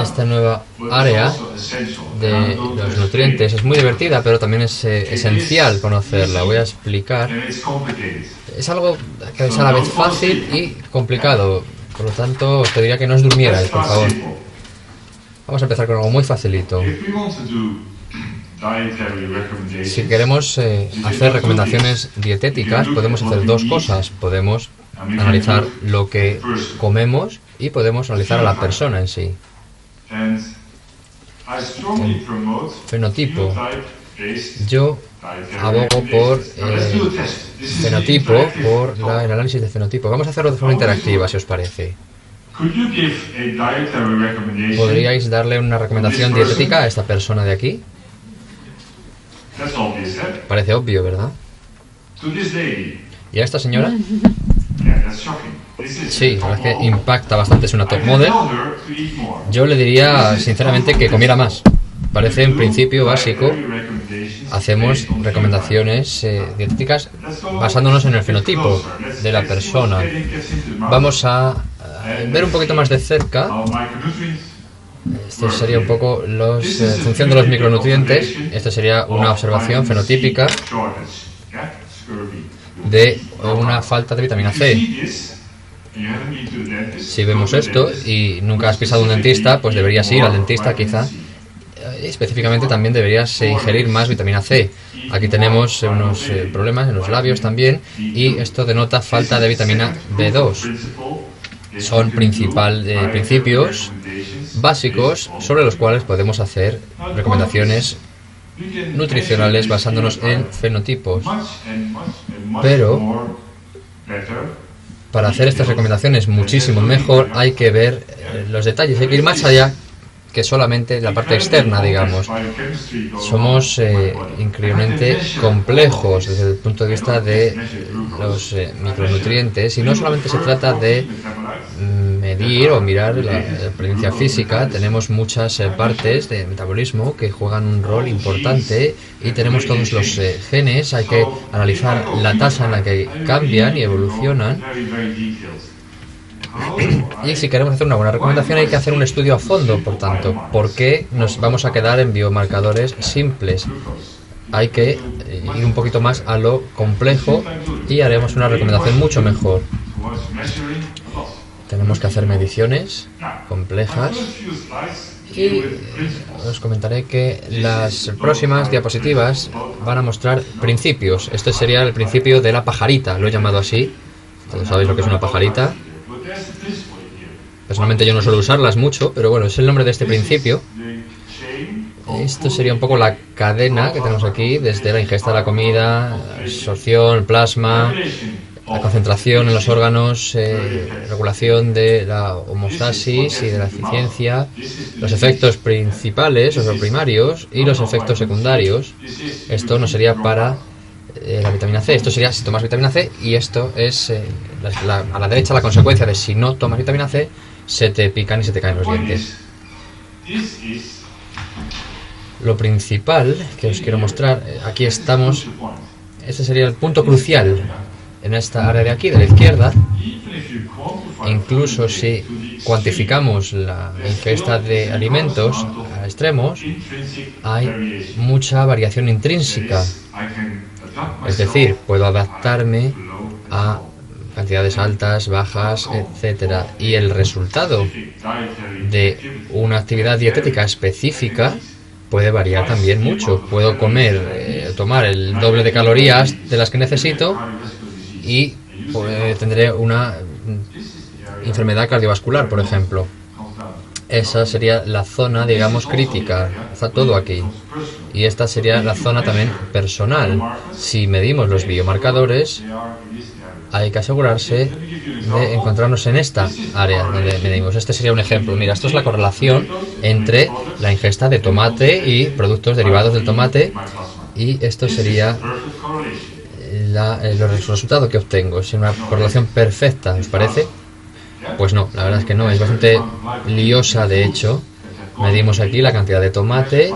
Esta nueva área de los nutrientes es muy divertida, pero también es esencial conocerla. Voy a explicar. Es algo que es a la vez fácil y complicado. Por lo tanto, os pediría que no os durmierais, por favor. Vamos a empezar con algo muy facilito. Si queremos hacer recomendaciones dietéticas, podemos hacer dos cosas. Podemos analizar lo que comemos y podemos analizar a la persona en sí. Fenotipo. Yo abogo por fenotipo, por el análisis de fenotipo. Vamos a hacerlo de forma interactiva, si os parece. ¿Podríais darle una recomendación dietética a esta persona de aquí? Parece obvio, ¿verdad? ¿Y a esta señora? Sí, la verdad es que impacta bastante, es una top model. Yo le diría, sinceramente, que comiera más. Parece en principio básico. Hacemos recomendaciones dietéticas basándonos en el fenotipo de la persona. Vamos a ver un poquito más de cerca. Esto sería un poco la función de los micronutrientes. Esta sería una observación fenotípica de una falta de vitamina C. Si vemos esto y nunca has pisado un dentista, pues deberías ir al dentista quizá. Específicamente también deberías ingerir más vitamina C. Aquí tenemos unos problemas en los labios también y esto denota falta de vitamina B2. Son principios básicos sobre los cuales podemos hacer recomendaciones nutricionales basándonos en fenotipos. Pero para hacer estas recomendaciones muchísimo mejor hay que ver los detalles, hay que ir más allá que solamente la parte externa, digamos. Somos increíblemente complejos desde el punto de vista de los micronutrientes y no solamente se trata de medir o mirar la apariencia física. Tenemos muchas partes de metabolismo que juegan un rol importante y tenemos todos los genes. Hay que analizar la tasa en la que cambian y evolucionan. Y si queremos hacer una buena recomendación hay que hacer un estudio a fondo, por tanto. ¿Por qué nos vamos a quedar en biomarcadores simples? Hay que ir un poquito más a lo complejo y haremos una recomendación mucho mejor. Tenemos que hacer mediciones complejas y os comentaré que las próximas diapositivas van a mostrar principios. Este sería el principio de la pajarita, lo he llamado así. Todos sabéis lo que es una pajarita. Personalmente yo no suelo usarlas mucho, pero bueno, es el nombre de este principio. Esto sería un poco la cadena que tenemos aquí, desde la ingesta de la comida, la absorción, el plasma, la concentración en los órganos, regulación de la homeostasis y de la eficiencia, los efectos principales o primarios y los efectos secundarios. Esto no sería para la vitamina C, esto sería si tomas vitamina C y esto es a la derecha la consecuencia de si no tomas vitamina C, se te pican y se te caen los dientes. Lo principal que os quiero mostrar, aquí estamos, este sería el punto crucial en esta área de aquí, de la izquierda. Incluso si cuantificamos la ingesta de alimentos a extremos, hay mucha variación intrínseca. Es decir, puedo adaptarme a cantidades altas, bajas, etcétera. Y el resultado de una actividad dietética específica puede variar también mucho. Puedo tomar el doble de calorías de las que necesito y tendré una enfermedad cardiovascular, por ejemplo. Esa sería la zona, digamos, crítica. Está todo aquí. Y esta sería la zona también personal. Si medimos los biomarcadores, hay que asegurarse de encontrarnos en esta área donde medimos. Este sería un ejemplo. Mira, esto es la correlación entre la ingesta de tomate y productos derivados del tomate. Y esto sería el resultado que obtengo. Es una correlación perfecta, ¿os parece? Pues no, la verdad es que no. Es bastante liosa, de hecho. Medimos aquí la cantidad de tomate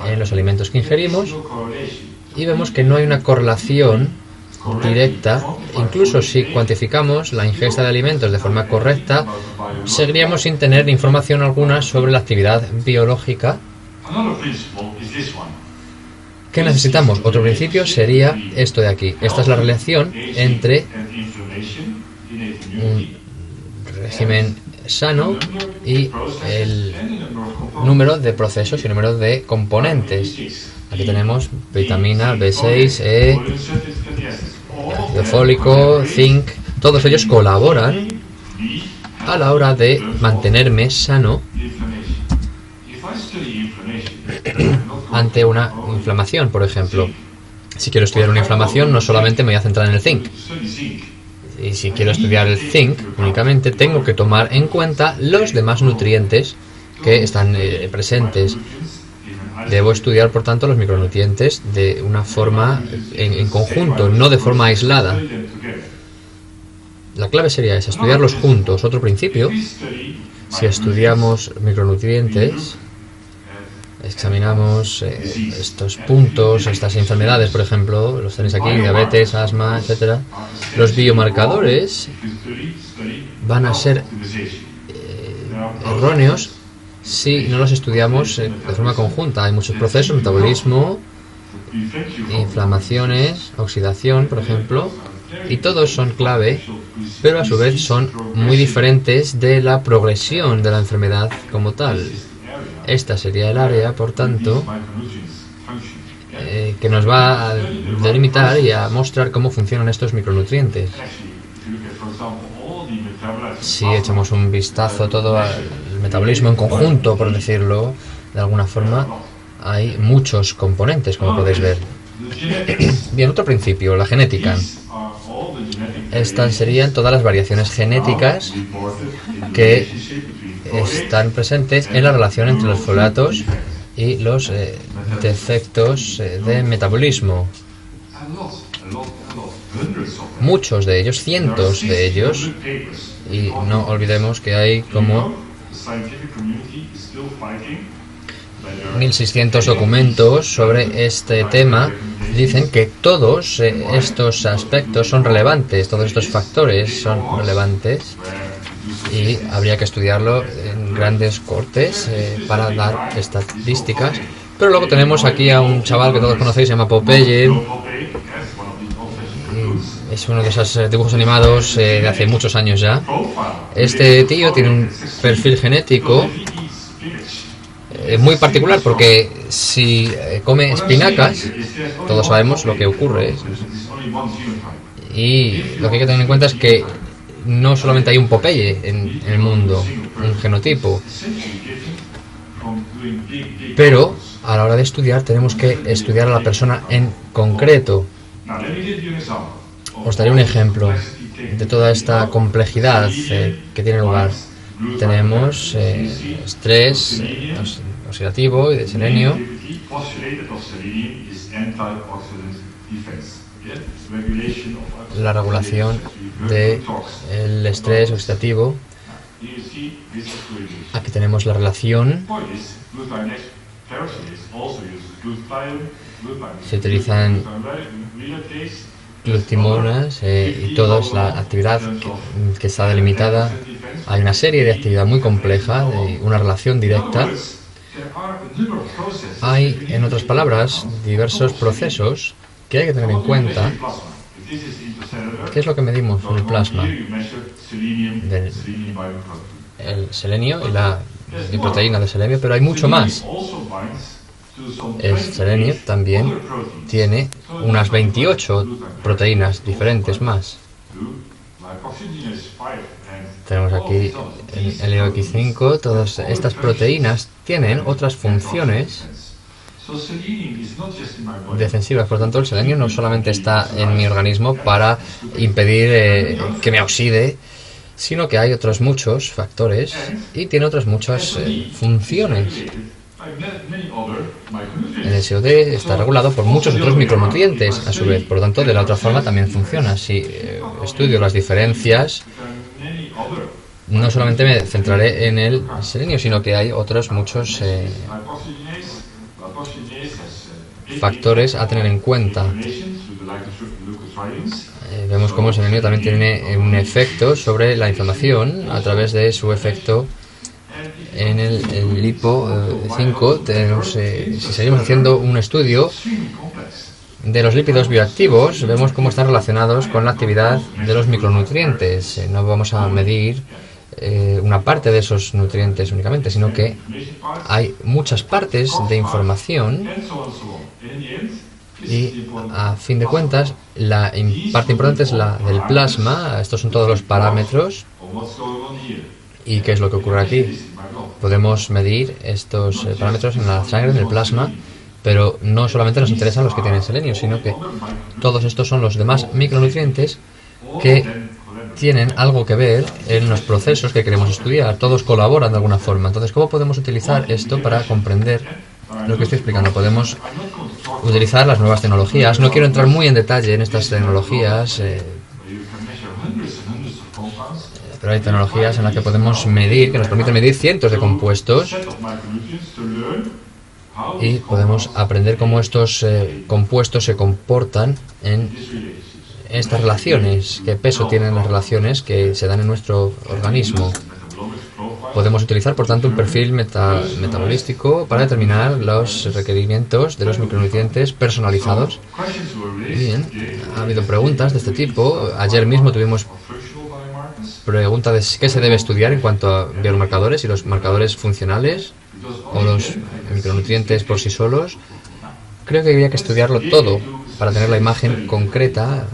en los alimentos que ingerimos y vemos que no hay una correlación directa, incluso si cuantificamos la ingesta de alimentos de forma correcta, seguiríamos sin tener información alguna sobre la actividad biológica. ¿Qué necesitamos? Otro principio sería esto de aquí. Esta es la relación entre un régimen sano y el número de procesos y número de componentes. Aquí tenemos vitamina B6, E, ácido fólico, zinc. Todos ellos colaboran a la hora de mantenerme sano ante una inflamación, por ejemplo. Si quiero estudiar una inflamación, no solamente me voy a centrar en el zinc. Y si quiero estudiar el zinc únicamente, tengo que tomar en cuenta los demás nutrientes que están presentes. Debo estudiar, por tanto, los micronutrientes de una forma en conjunto, no de forma aislada. La clave sería esa, estudiarlos juntos. Otro principio, si estudiamos micronutrientes, examinamos estos puntos, estas enfermedades, por ejemplo, los tenéis aquí, diabetes, asma, etcétera. Los biomarcadores van a ser erróneos si no los estudiamos de forma conjunta. Hay muchos procesos, metabolismo, inflamaciones, oxidación, por ejemplo, y todos son clave, pero a su vez son muy diferentes de la progresión de la enfermedad como tal. Esta sería el área, por tanto, que nos va a delimitar y a mostrar cómo funcionan estos micronutrientes. Si echamos un vistazo a todo el metabolismo en conjunto, por decirlo de alguna forma, hay muchos componentes, como podéis ver. Bien, otro principio, la genética. Estas serían todas las variaciones genéticas que están presentes en la relación entre los folatos y los defectos de metabolismo. Muchos de ellos, cientos de ellos, y no olvidemos que hay como 1600 documentos sobre este tema. Dicen que todos estos aspectos son relevantes, todos estos factores son relevantes, y habría que estudiarlo en grandes cortes para dar estadísticas. Pero luego tenemos aquí a un chaval que todos conocéis, se llama Popeye. Es uno de esos dibujos animados de hace muchos años ya. Este tío tiene un perfil genético muy particular, porque si come espinacas, todos sabemos lo que ocurre. Y lo que hay que tener en cuenta es que no solamente hay un Popeye en el mundo, un genotipo, pero a la hora de estudiar tenemos que estudiar a la persona en concreto. Os daré un ejemplo de toda esta complejidad que tiene lugar. Tenemos estrés oxidativo y de selenio. La regulación del estrés oxidativo. Aquí tenemos la relación. Se utilizan glutimonas y toda la actividad que está delimitada. Hay una serie de actividad muy compleja, de una relación directa. Hay, en otras palabras, diversos procesos que hay que tener en cuenta. ¿Qué es lo que medimos en el plasma? El selenio y la proteína de selenio, pero hay mucho más. El selenio también tiene unas 28 proteínas diferentes más. Tenemos aquí el LOX5. Todas estas proteínas tienen otras funciones defensivas. Por lo tanto, el selenio no solamente está en mi organismo para impedir que me oxide, sino que hay otros muchos factores y tiene otras muchas funciones. El SOD está regulado por muchos otros micronutrientes, a su vez. Por lo tanto, de la otra forma también funciona. Si estudio las diferencias, no solamente me centraré en el selenio, sino que hay otros muchos factores a tener en cuenta. Vemos cómo el selenio también tiene un efecto sobre la inflamación a través de su efecto en el lipo 5. Si seguimos haciendo un estudio de los lípidos bioactivos, vemos cómo están relacionados con la actividad de los micronutrientes. No vamos a medir una parte de esos nutrientes únicamente, sino que hay muchas partes de información y, a fin de cuentas, la parte importante es la del plasma. Estos son todos los parámetros. ¿Y qué es lo que ocurre aquí? Podemos medir estos parámetros en la sangre, en el plasma, pero no solamente nos interesan los que tienen selenio, sino que todos estos son los demás micronutrientes que tienen algo que ver en los procesos que queremos estudiar. Todos colaboran de alguna forma. Entonces, ¿cómo podemos utilizar esto para comprender lo que estoy explicando? Podemos utilizar las nuevas tecnologías. No quiero entrar muy en detalle en estas tecnologías, pero hay tecnologías en las que podemos medir, que nos permiten medir cientos de compuestos, y podemos aprender cómo estos compuestos se comportan en estas relaciones, qué peso tienen las relaciones que se dan en nuestro organismo. Podemos utilizar, por tanto, un perfil metabolístico para determinar los requerimientos de los micronutrientes personalizados. Bien, ha habido preguntas de este tipo. Ayer mismo tuvimos pregunta de qué se debe estudiar en cuanto a biomarcadores y los marcadores funcionales o los micronutrientes por sí solos. Creo que habría que estudiarlo todo para tener la imagen concreta.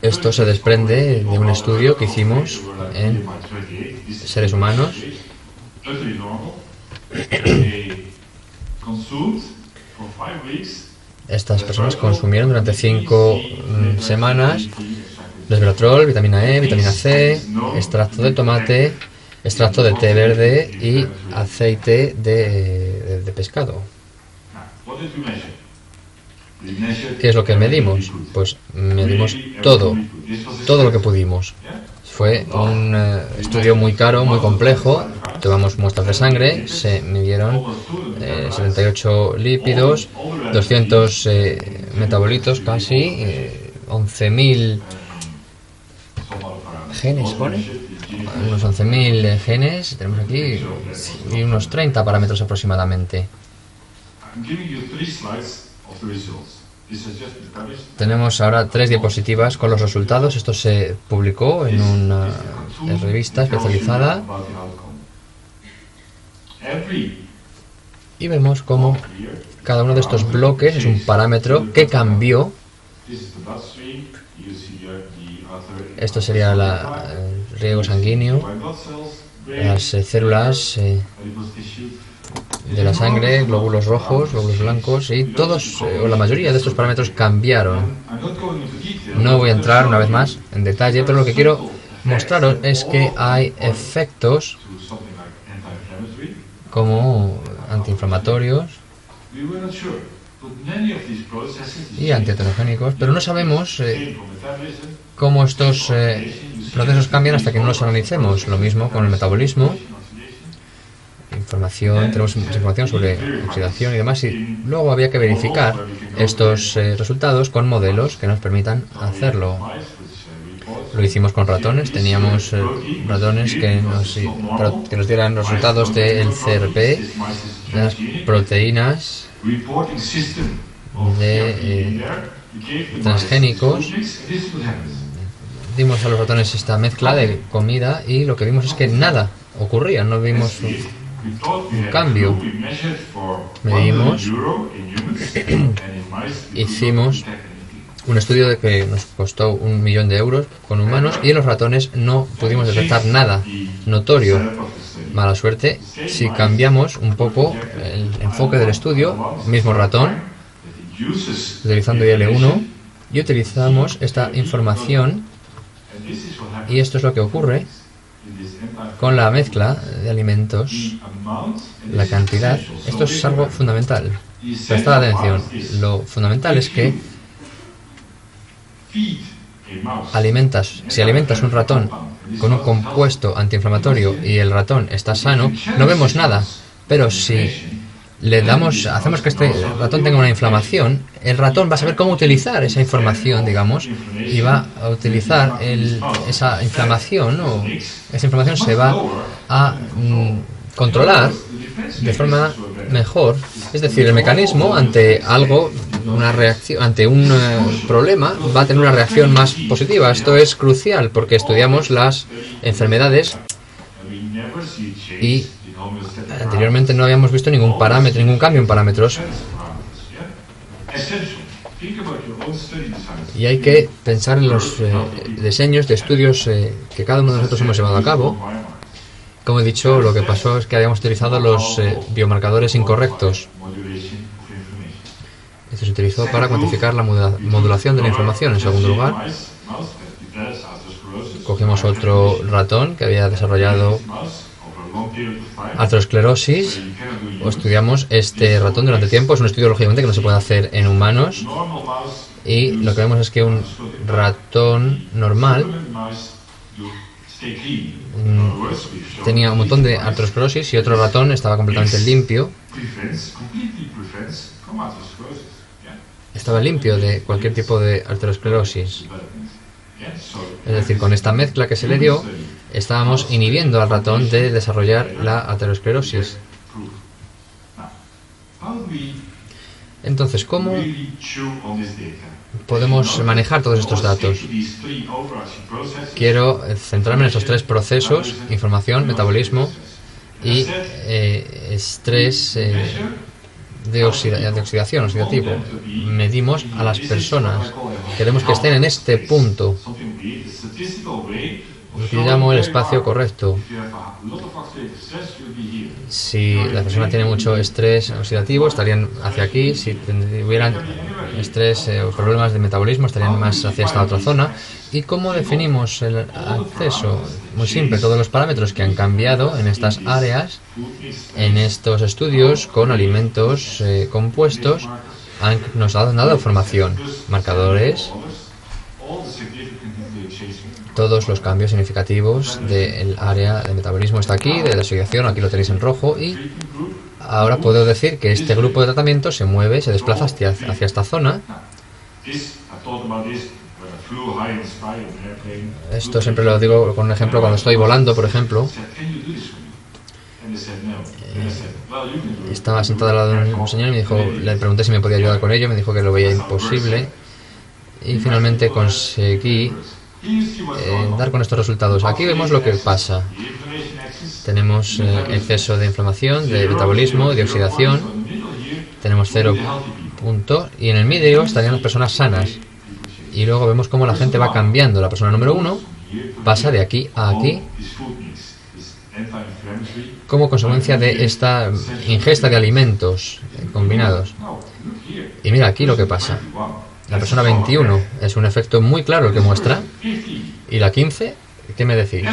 Esto se desprende de un estudio que hicimos en seres humanos. Estas personas consumieron durante 5 semanas resveratrol, vitamina E, vitamina C, extracto de tomate, extracto de té verde y aceite de pescado. ¿Qué es lo que medimos? Pues medimos todo lo que pudimos. Fue un estudio muy caro, muy complejo. Tomamos muestras de sangre, se midieron 78 lípidos, 200 metabolitos casi, 11.000 genes, ¿pone? Unos 11.000 genes, tenemos aquí, y unos 30 parámetros aproximadamente. Tenemos ahora 3 diapositivas con los resultados. Esto se publicó en una revista especializada. Y vemos cómo cada uno de estos bloques es un parámetro que cambió. Esto sería el riego sanguíneo, las células de la sangre, glóbulos rojos, glóbulos blancos, y todos o la mayoría de estos parámetros cambiaron. No voy a entrar una vez más en detalle, pero lo que quiero mostraros es que hay efectos como antiinflamatorios y antieterogénicos, pero no sabemos cómo estos procesos cambian hasta que no los analicemos. Lo mismo con el metabolismo. Tenemos información sobre oxidación y demás, y luego había que verificar estos resultados con modelos que nos permitan hacerlo. Lo hicimos con ratones. Teníamos ratones que nos dieran los resultados del CRP, de las proteínas de transgénicos. Dimos a los ratones esta mezcla de comida y lo que vimos es que nada ocurría, no vimos un cambio. Medimos, hicimos un estudio de que nos costó 1 millón de euros con humanos, y en los ratones no pudimos detectar nada notorio. Mala suerte, si cambiamos un poco el enfoque del estudio, mismo ratón, utilizando IL-1, y utilizamos esta información, y esto es lo que ocurre con la mezcla de alimentos, la cantidad. Esto es algo fundamental. Prestad atención. Lo fundamental es que si alimentas un ratón con un compuesto antiinflamatorio y el ratón está sano, no vemos nada. Pero si hacemos que este ratón tenga una inflamación, el ratón va a saber cómo utilizar esa información, digamos, y va a utilizar esa inflamación, o esa información se va a controlar de forma mejor. Es decir, el mecanismo ante algo, una reacción, ante un problema, va a tener una reacción más positiva. Esto es crucial porque estudiamos las enfermedades y anteriormente no habíamos visto ningún cambio en parámetros. Y hay que pensar en los diseños de estudios que cada uno de nosotros hemos llevado a cabo. Como he dicho, lo que pasó es que habíamos utilizado los biomarcadores incorrectos. Esto se utilizó para cuantificar la modulación de la información. En segundo lugar, cogimos otro ratón que había desarrollado aterosclerosis, o estudiamos este ratón durante tiempo. Es un estudio, lógicamente, que no se puede hacer en humanos. Y lo que vemos es que un ratón normal tenía un montón de aterosclerosis y otro ratón estaba completamente limpio. Estaba limpio de cualquier tipo de aterosclerosis. Es decir, con esta mezcla que se le dio, estábamos inhibiendo al ratón de desarrollar la aterosclerosis. Entonces, ¿cómo podemos manejar todos estos datos? Quiero centrarme en esos tres procesos: información, metabolismo y estrés de oxidación, oxidativo. Medimos a las personas. Queremos que estén en este punto, lo que yo llamo el espacio correcto. Si la persona tiene mucho estrés oxidativo, estarían hacia aquí. Si tuvieran estrés o problemas de metabolismo, estarían más hacia esta otra zona. ¿Y cómo definimos el acceso? Muy simple, todos los parámetros que han cambiado en estas áreas, en estos estudios con alimentos compuestos, nos han dado información, marcadores, todos los cambios significativos del área de metabolismo está aquí, de la oxidación, aquí lo tenéis en rojo, y ahora puedo decir que este grupo de tratamiento se mueve, se desplaza hacia esta zona. Esto siempre lo digo con un ejemplo: cuando estoy volando, por ejemplo, estaba sentado al lado de un señor y me dijo, le pregunté si me podía ayudar con ello, me dijo que lo veía imposible, y finalmente conseguí dar con estos resultados. Aquí vemos lo que pasa. Tenemos exceso de inflamación, de metabolismo, de oxidación. Tenemos 0 punto, y en el medio estarían las personas sanas. Y luego vemos cómo la gente va cambiando. La persona número 1 pasa de aquí a aquí como consecuencia de esta ingesta de alimentos combinados. Y mira aquí lo que pasa. La persona 21 es un efecto muy claro el que muestra. ¿Y la 15? ¿Qué me decís?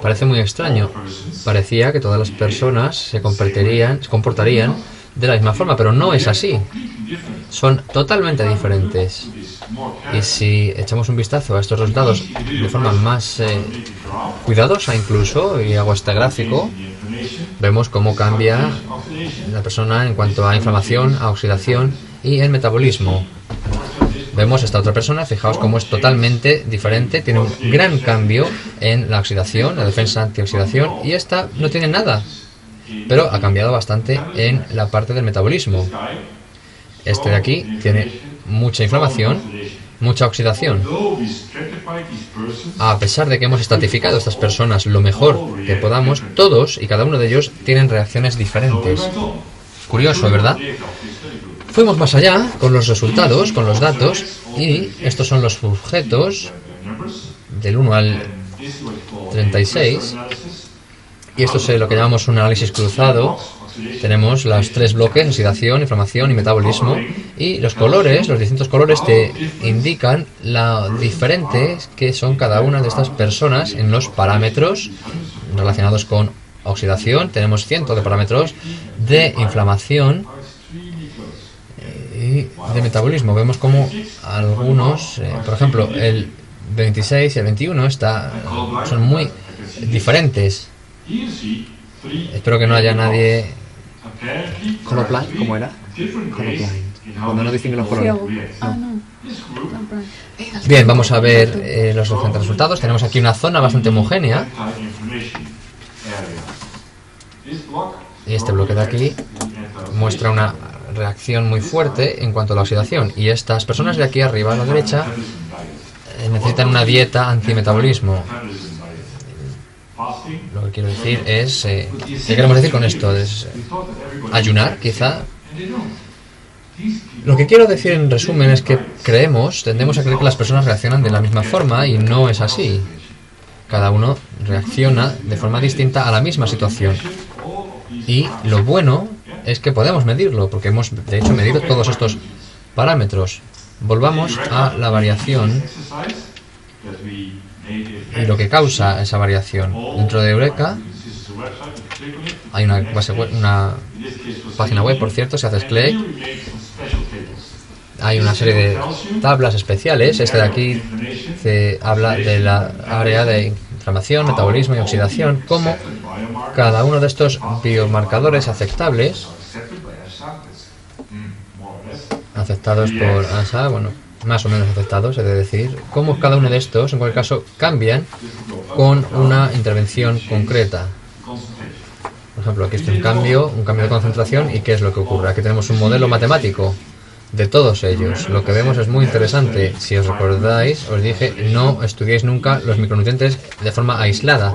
Parece muy extraño. Parecía que todas las personas se comportarían de la misma forma, pero no es así. Son totalmente diferentes. Y si echamos un vistazo a estos resultados de forma más cuidadosa incluso, y hago este gráfico, vemos cómo cambia la persona en cuanto a inflamación, a oxidación y el metabolismo. Vemos esta otra persona, fijaos cómo es totalmente diferente, tiene un gran cambio en la oxidación, la defensa antioxidación, y esta no tiene nada, pero ha cambiado bastante en la parte del metabolismo. Este de aquí tiene mucha inflamación, mucha oxidación. A pesar de que hemos estratificado a estas personas lo mejor que podamos, todos y cada uno de ellos tienen reacciones diferentes. Curioso, ¿verdad? Fuimos más allá con los resultados, con los datos, y estos son los sujetos del 1 al 36, y esto es lo que llamamos un análisis cruzado. Tenemos los 3 bloques: oxidación, inflamación y metabolismo, y los colores, los distintos colores te indican lo diferentes que son cada una de estas personas en los parámetros relacionados con oxidación. Tenemos cientos de parámetros de inflamación y de metabolismo. Vemos como algunos, por ejemplo, el 26 y el 21 son muy diferentes. Espero que no haya nadie Colorblind, ¿cómo era? Colorblind. Cuando no distinguen los colores. Bien, vamos a ver los diferentes resultados. Tenemos aquí una zona bastante homogénea. Y este bloque de aquí muestra una reacción muy fuerte en cuanto a la oxidación. Y estas personas de aquí arriba a la derecha necesitan una dieta antimetabolismo. Lo que quiero decir es... ¿qué queremos decir con esto? Es ayunar, quizá. Lo que quiero decir en resumen es que tendemos a creer que las personas reaccionan de la misma forma y no es así. Cada uno reacciona de forma distinta a la misma situación. Y lo bueno es que podemos medirlo, porque hemos de hecho medido todos estos parámetros. Volvamos a la variación y lo que causa esa variación. Dentro de Eureka hay una página web, por cierto, si haces clic, hay una serie de tablas especiales. Este de aquí se habla de la área de inflamación, metabolismo y oxidación, como cada uno de estos biomarcadores aceptables, aceptados por ASA, bueno, más o menos aceptados, es decir, cómo cada uno de estos, en cualquier caso, cambian con una intervención concreta. Por ejemplo, aquí está un cambio de concentración, y ¿qué es lo que ocurre? Aquí tenemos un modelo matemático de todos ellos. Lo que vemos es muy interesante. Si os recordáis, os dije, no estudiéis nunca los micronutrientes de forma aislada.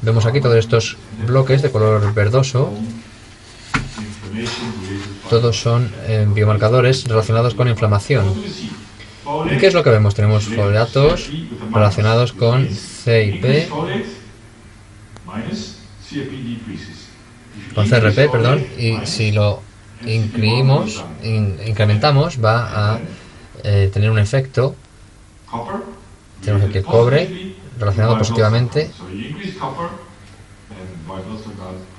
Vemos aquí todos estos bloques de color verdoso. Todos son biomarcadores relacionados con inflamación. ¿Y qué es lo que vemos? Tenemos folatos relacionados con CRP, y si lo incrementamos, va a tener un efecto. Tenemos aquí el cobre relacionado positivamente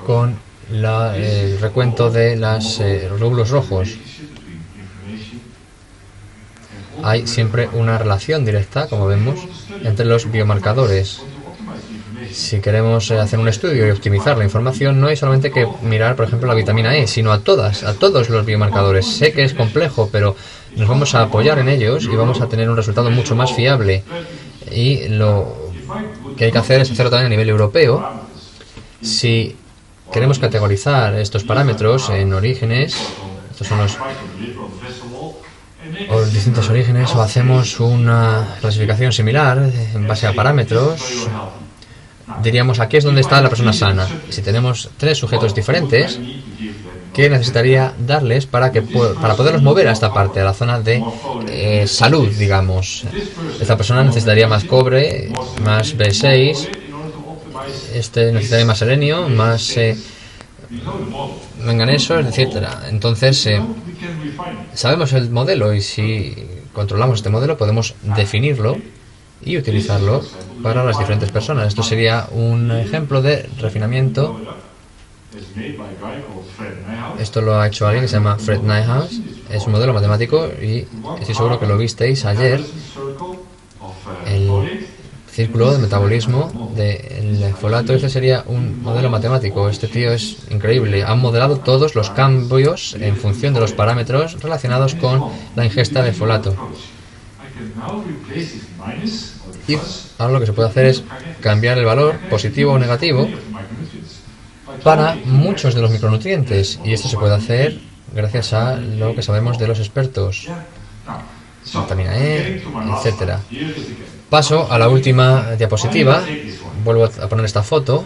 con el recuento de los glóbulos rojos. Hay siempre una relación directa, como vemos, entre los biomarcadores. Si queremos hacer un estudio y optimizar la información, no hay solamente que mirar, por ejemplo, la vitamina E, sino a todos los biomarcadores. Sé que es complejo, pero nos vamos a apoyar en ellos y vamos a tener un resultado mucho más fiable. Y lo que hay que hacer es hacerlo también a nivel europeo. Si queremos categorizar estos parámetros en orígenes, estos son los distintos orígenes, o hacemos una clasificación similar en base a parámetros, diríamos aquí es donde está la persona sana. Si tenemos 3 sujetos diferentes, ¿qué necesitaría darles para poderlos mover a esta parte, a la zona de salud, digamos? Esta persona necesitaría más cobre, más B6, este necesitaría más selenio, más manganeso, etcétera. Entonces, sabemos el modelo, y si controlamos este modelo podemos definirlo y utilizarlo para las diferentes personas. Esto sería un ejemplo de refinamiento. Esto lo ha hecho alguien que se llama Fred Nyhaus. Es un modelo matemático y estoy seguro que lo visteis ayer. El círculo de metabolismo del folato, este sería un modelo matemático. Este tío es increíble. Han modelado todos los cambios en función de los parámetros relacionados con la ingesta de folato. Y ahora lo que se puede hacer es cambiar el valor positivo o negativo para muchos de los micronutrientes, y esto se puede hacer gracias a lo que sabemos de los expertos, vitamina E, etcétera. Paso a la última diapositiva. Vuelvo a poner esta foto.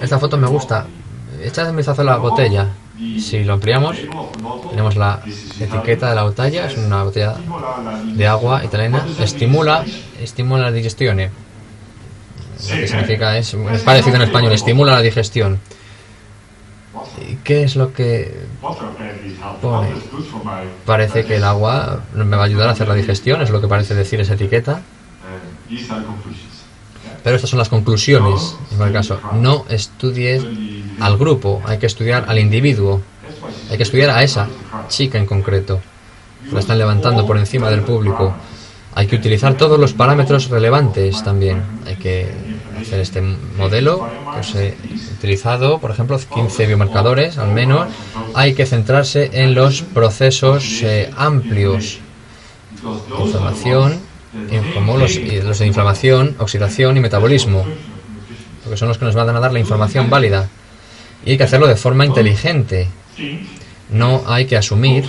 Esta foto me gusta. Echad un vistazo a la botella. Si lo ampliamos, tenemos la etiqueta de la botella. Es una botella de agua italiana. Estimula la digestión. Lo que significa es parecido en español. Estimula la digestión. ¿Y qué es lo que pone? Parece que el agua me va a ayudar a hacer la digestión. Es lo que parece decir esa etiqueta. Pero estas son las conclusiones. En cualquier caso, no estudies al grupo, hay que estudiar al individuo. Hay que estudiar a esa chica en concreto. La están levantando por encima del público. Hay que utilizar todos los parámetros relevantes también. Hay que hacer este modelo que os he utilizado, por ejemplo, 15 biomarcadores al menos, hay que centrarse en los procesos amplios de inflamación, como los de inflamación, oxidación y metabolismo, porque son los que nos van a dar la información válida. Y hay que hacerlo de forma inteligente. No hay que asumir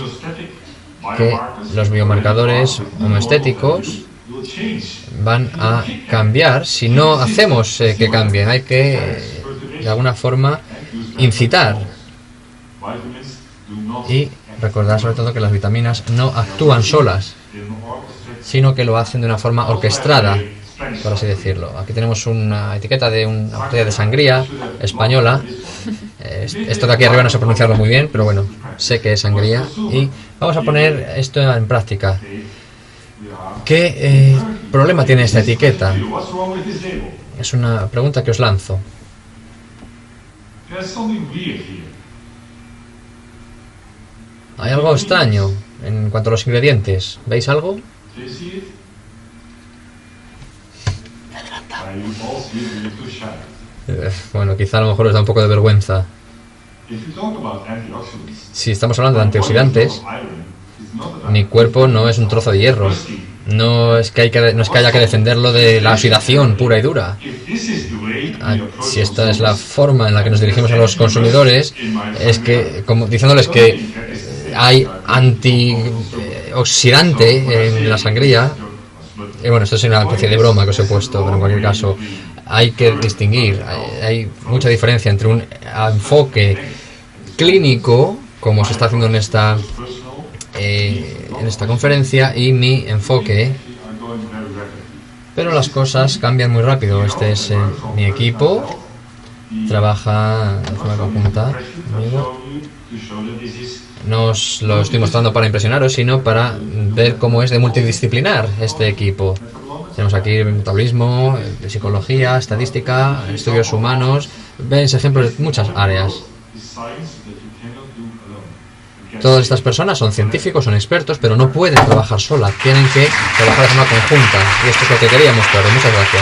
que los biomarcadores homeostéticos van a cambiar si no hacemos que cambien. Hay que, de alguna forma, incitar. Y recordar sobre todo que las vitaminas no actúan solas, sino que lo hacen de una forma orquestada, por así decirlo. Aquí tenemos una etiqueta de una botella de sangría española. Esto de aquí arriba no sé pronunciarlo muy bien, pero bueno, sé que es sangría. Y vamos a poner esto en práctica. ¿Qué problema tiene esta etiqueta? Es una pregunta que os lanzo. Hay algo extraño en cuanto a los ingredientes. ¿Veis algo? Bueno, quizá a lo mejor os da un poco de vergüenza. Si estamos hablando de antioxidantes, mi cuerpo no es un trozo de hierro. No es que haya que defenderlo de la oxidación pura y dura. Si esta es la forma en la que nos dirigimos a los consumidores, es que, como diciéndoles que hay antioxidante en la sangría, y bueno, esto es una especie de broma que os he puesto, pero en cualquier caso hay que distinguir. Hay mucha diferencia entre un enfoque clínico, como se está haciendo en esta conferencia, y mi enfoque. Pero las cosas cambian muy rápido. Este es mi equipo, trabaja de forma conjunta conmigo. No os lo estoy mostrando para impresionaros, sino para ver cómo es de multidisciplinar este equipo. Tenemos aquí metabolismo, psicología, estadística, estudios humanos. Veis ejemplos de muchas áreas. Todas estas personas son científicos, son expertos, pero no pueden trabajar solas. Tienen que trabajar de forma conjunta. Y esto es lo que quería mostrar. Muchas gracias.